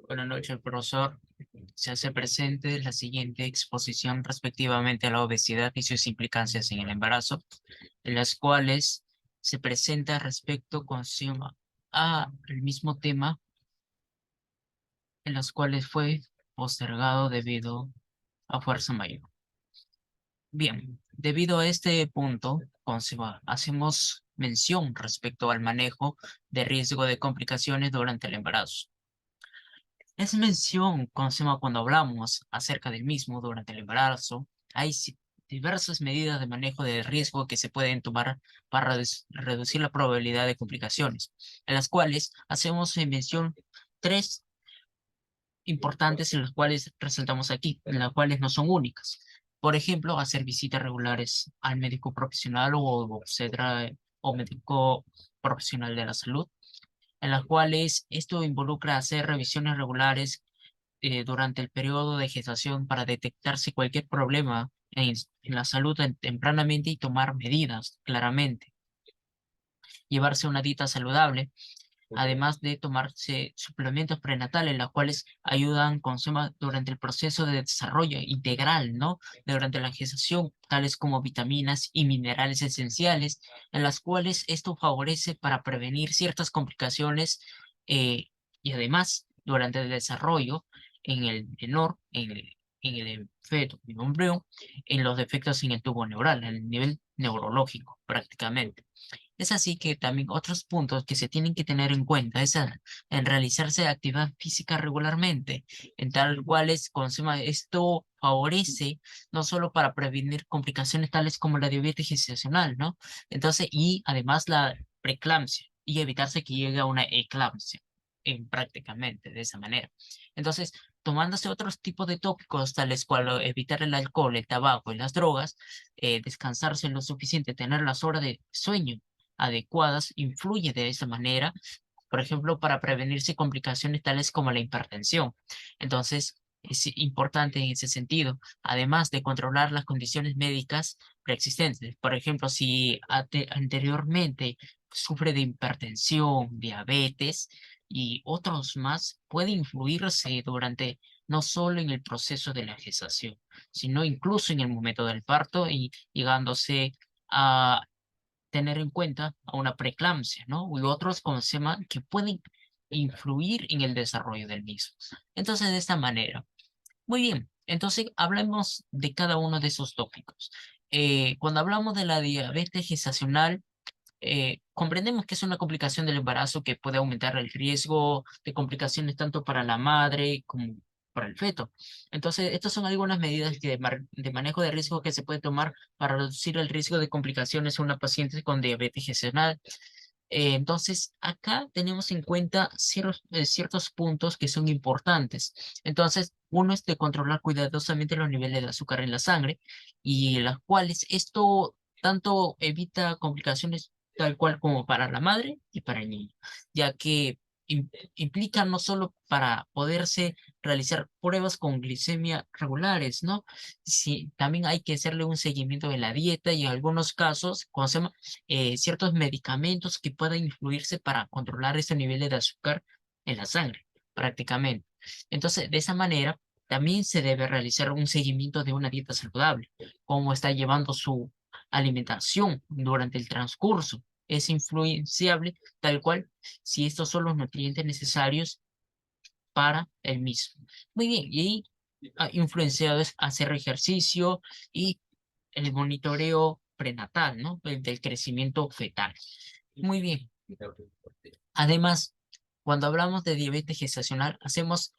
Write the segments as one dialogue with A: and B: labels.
A: Buenas noches, profesor. Se hace presente la siguiente exposición respectivamente a la obesidad y sus implicancias en el embarazo, en las cuales se presenta respecto con suma a el mismo tema, en las cuales fue postergado debido a fuerza mayor. Bien, debido a este punto, hacemos mención respecto al manejo de riesgo de complicaciones durante el embarazo. Es mención, cuando hablamos acerca del mismo durante el embarazo, hay diversas medidas de manejo de riesgo que se pueden tomar para reducir la probabilidad de complicaciones, en las cuales hacemos mención tres importantes en las cuales resaltamos aquí, en las cuales no son únicas. Por ejemplo, hacer visitas regulares al médico profesional o obstetra o médico profesional de la salud, en las cuales esto involucra hacer revisiones regulares durante el periodo de gestación para detectarse cualquier problema en la salud tempranamente y tomar medidas claramente. Llevarse una dieta saludable, además de tomarse suplementos prenatales, los cuales ayudan durante el proceso de desarrollo integral, ¿no? Durante la gestación, tales como vitaminas y minerales esenciales, en las cuales esto favorece para prevenir ciertas complicaciones y además, durante el desarrollo en el menor, en el feto, en el embrión, en los defectos en el tubo neural, en el nivel neurológico prácticamente. Es así que también otros puntos que se tienen que tener en cuenta es en realizarse actividad física regularmente, en tal cual es, esto favorece no solo para prevenir complicaciones tales como la diabetes gestacional, ¿no? Entonces, y además la preeclampsia, y evitarse que llegue a una eclampsia, prácticamente de esa manera. Entonces, tomándose otros tipos de tópicos, tales cual evitar el alcohol, el tabaco y las drogas, descansarse lo suficiente, tener las horas de sueño adecuadas, influye de esa manera, por ejemplo, para prevenirse complicaciones tales como la hipertensión. Entonces, es importante en ese sentido, además de controlar las condiciones médicas preexistentes. Por ejemplo, si anteriormente sufre de hipertensión, diabetes y otros más, puede influirse durante no solo en el proceso de la gestación, sino incluso en el momento del parto y llegándose a tener en cuenta a una preeclampsia, ¿no? Y otros, como se llama, que pueden influir en el desarrollo del mismo. Entonces, de esta manera. Muy bien, entonces hablemos de cada uno de esos tópicos. Cuando hablamos de la diabetes gestacional, comprendemos que es una complicación del embarazo que puede aumentar el riesgo de complicaciones tanto para la madre como para el feto. Entonces, estas son algunas medidas de manejo de riesgo que se puede tomar para reducir el riesgo de complicaciones en una paciente con diabetes gestacional. Entonces, acá tenemos en cuenta ciertos puntos que son importantes. Entonces, uno es de controlar cuidadosamente los niveles de azúcar en la sangre y las cuales esto tanto evita complicaciones tal cual como para la madre y para el niño, ya que implica no solo para poderse realizar pruebas con glicemia regulares, ¿no? Sí, también hay que hacerle un seguimiento de la dieta y en algunos casos, ciertos medicamentos que puedan influirse para controlar ese nivel de azúcar en la sangre, prácticamente. Entonces, de esa manera, también se debe realizar un seguimiento de una dieta saludable, cómo está llevando su alimentación durante el transcurso. Es influenciable tal cual si estos son los nutrientes necesarios para el mismo. Muy bien, y influenciado es hacer ejercicio y el monitoreo prenatal, ¿no? Del crecimiento fetal. Muy bien. Además, cuando hablamos de diabetes gestacional, hacemos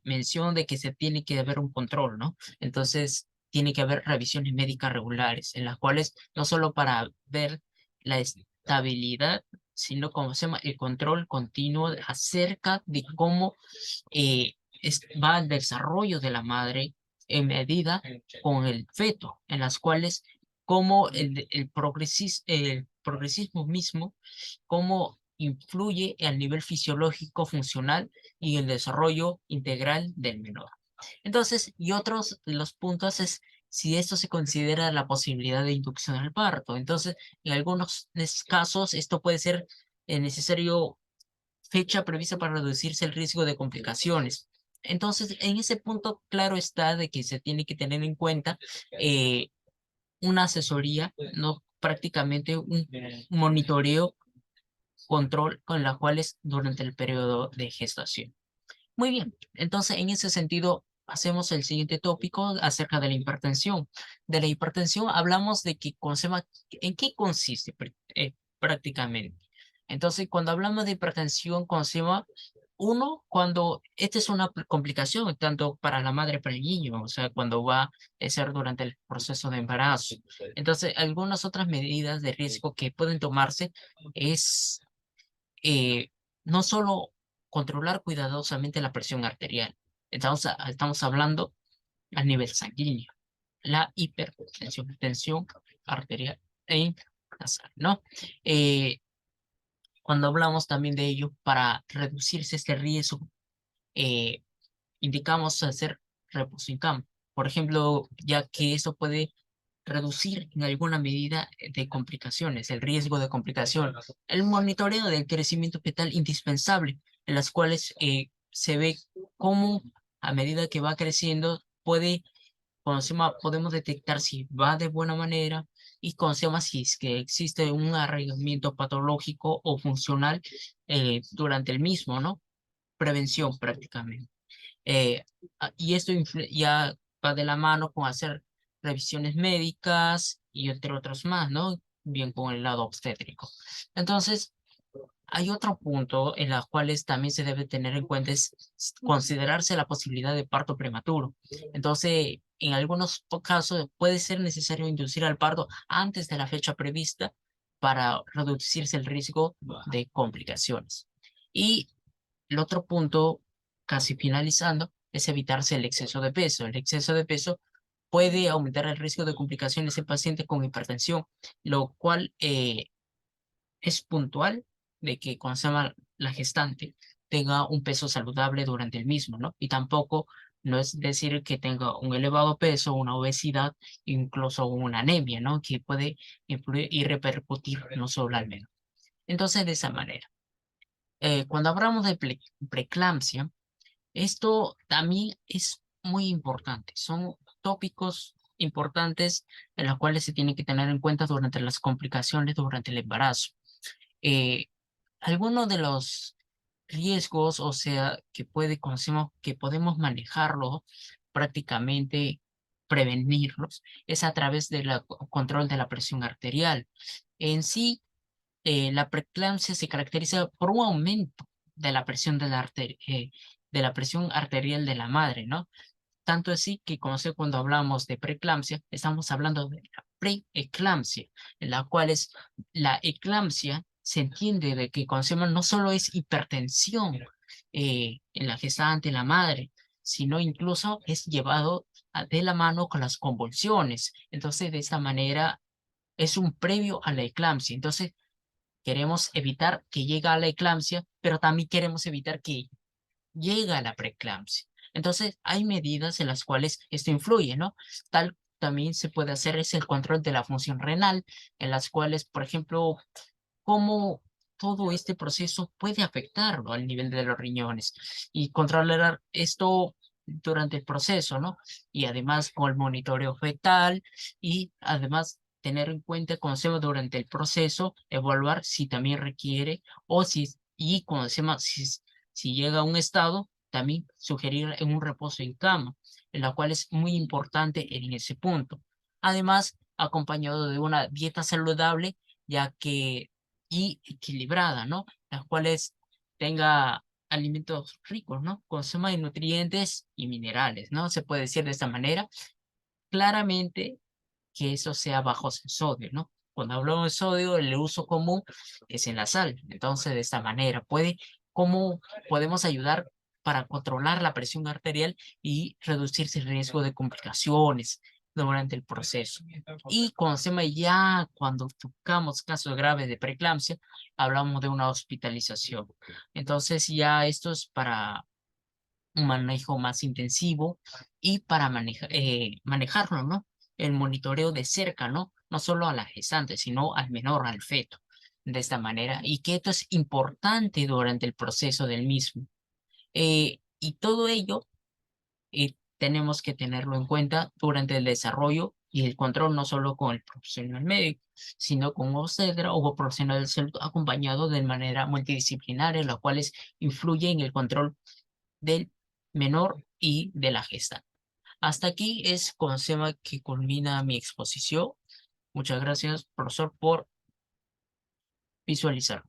A: mención de que se tiene que haber un control, ¿no? Entonces, tiene que haber revisiones médicas regulares, en las cuales no solo para ver la estabilidad, sino como se llama el control continuo acerca de cómo va el desarrollo de la madre en medida con el feto, en las cuales como el progresismo mismo, cómo influye al nivel fisiológico funcional y el desarrollo integral del menor. Entonces, y otros de los puntos es si esto se considera la posibilidad de inducción al parto. Entonces, en algunos casos esto puede ser necesario fecha prevista para reducirse el riesgo de complicaciones. Entonces, en ese punto, claro está de que se tiene que tener en cuenta una asesoría, no prácticamente un monitoreo, control con las cuales durante el periodo de gestación. Muy bien, entonces en ese sentido hacemos el siguiente tópico acerca de la hipertensión. De la hipertensión hablamos de que en qué consiste prácticamente. Entonces, cuando hablamos de hipertensión, consema uno, cuando esta es una complicación tanto para la madre como para el niño, o sea, cuando va a ser durante el proceso de embarazo. Entonces, algunas otras medidas de riesgo que pueden tomarse es eh, no solo controlar cuidadosamente la presión arterial, estamos hablando a nivel sanguíneo, la hipertensión, tensión arterial e intranasal, ¿no? Eh, Cuando hablamos también de ello, para reducirse este riesgo, eh, indicamos hacer reposo en cama. Por ejemplo, ya que eso puede reducir en alguna medida de complicaciones, el riesgo de complicación. El monitoreo del crecimiento fetal indispensable, en las cuales se ve cómo a medida que va creciendo podemos detectar si va de buena manera y conocemos si es que existe un arraigamiento patológico o funcional durante el mismo, ¿no? Prevención prácticamente. Eh, y esto ya va de la mano con hacer revisiones médicas y entre otros más, ¿no? Bien con el lado obstétrico. Entonces, hay otro punto en los cuales también se debe tener en cuenta, es considerarse la posibilidad de parto prematuro. Entonces, en algunos casos puede ser necesario inducir al parto antes de la fecha prevista para reducirse el riesgo de complicaciones. Y el otro punto, casi finalizando, es evitarse el exceso de peso. El exceso de peso puede aumentar el riesgo de complicaciones en pacientes con hipertensión, lo cual es puntual de que cuando se llama la gestante tenga un peso saludable durante el mismo, ¿no? Y tampoco no es decir que tenga un elevado peso, una obesidad, incluso una anemia, ¿no? Que puede influir y repercutir no solo al menor. Entonces, de esa manera. Cuando hablamos de preeclampsia, esto también es muy importante. Son tópicos importantes en los cuales se tiene que tener en cuenta durante las complicaciones durante el embarazo. Eh, Algunos de los riesgos, o sea, conocemos que podemos manejarlo prácticamente, prevenirlos, es a través del control de la presión arterial. En sí, la preeclampsia se caracteriza por un aumento de la presión de la presión arterial de la madre, ¿no? Tanto así que cuando hablamos de preeclampsia, estamos hablando de la preeclampsia, en la cual la eclampsia se entiende de que conocemos no solo es hipertensión en la gestante, en la madre, sino incluso es llevado de la mano con las convulsiones. Entonces, de esta manera es un previo a la eclampsia. Entonces, queremos evitar que llegue a la eclampsia, pero también queremos evitar que llegue a la preeclampsia. Entonces, hay medidas en las cuales esto influye, ¿no? Tal también se puede hacer es el control de la función renal, en las cuales, por ejemplo, cómo todo este proceso puede afectarlo al nivel de los riñones y controlar esto durante el proceso, ¿no? Y además con el monitoreo fetal y además tener en cuenta, conocemos durante el proceso, evaluar si también requiere o si, y conocemos si llega a un estado, también sugerir en un reposo en cama, en la cual es muy importante en ese punto. Además, acompañado de una dieta saludable, ya que y equilibrada, ¿no? Las cuales tenga alimentos ricos, ¿no? Con suma de nutrientes y minerales, ¿no? Se puede decir de esta manera, claramente que eso sea bajo en sodio, ¿no? Cuando hablamos de sodio, el uso común es en la sal. Entonces, de esta manera, ¿cómo podemos ayudar para controlar la presión arterial y reducirse el riesgo de complicaciones durante el proceso? Y cuando tocamos casos graves de preeclampsia, hablamos de una hospitalización. Entonces, ya esto es para un manejo más intensivo y para manejarlo, ¿no? El monitoreo de cerca, ¿no? No solo a la gestante, sino al menor, al feto. de esta manera y que esto es importante durante el proceso del mismo. Y todo ello tenemos que tenerlo en cuenta durante el desarrollo y el control, no solo con el profesional médico, sino con obstetra o profesional de salud acompañado de manera multidisciplinaria, las cuales influyen en el control del menor y de la gestante. Hasta aquí es con SEMA que culmina mi exposición. Muchas gracias, profesor, por visualizar.